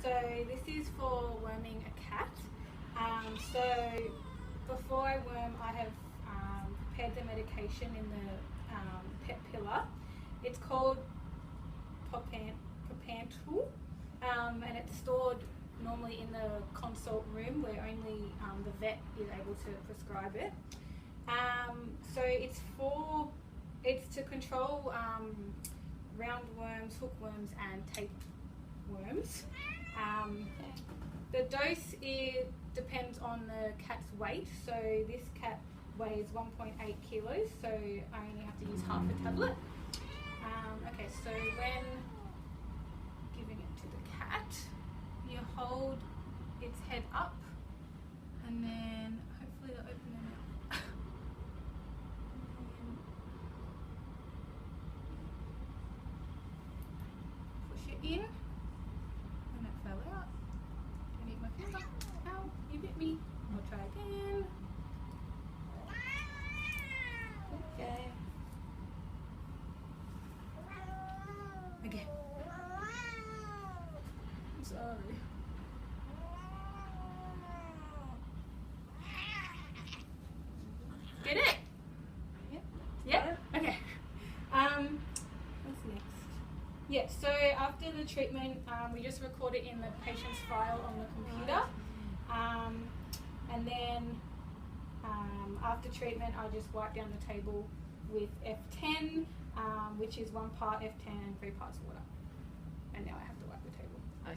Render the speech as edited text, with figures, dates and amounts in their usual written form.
So this is for worming a cat. So before I worm, I have prepared the medication in the pet pillar. It's called Propantal, and it's stored normally in the consult room where only the vet is able to prescribe it. So it's to control roundworms, hookworms, and tapeworms. The dose depends on the cat's weight. So this cat weighs 1.8 kilos, so I only have to use half a tablet. Okay, so when giving it to the cat, you hold its head up, and then hopefully they'll open their mouth. Push it in, and it fell out. I need my finger. Ow, you bit me. I'll try again. Okay. Again. I'm sorry. Get it? Yep. Yep. Okay. What's next? Yeah. So after the treatment, we just record it in the patient's file on the computer, and then after treatment, I just wipe down the table with F10, which is 1 part F10 and 3 parts water. And now I have to wipe the table.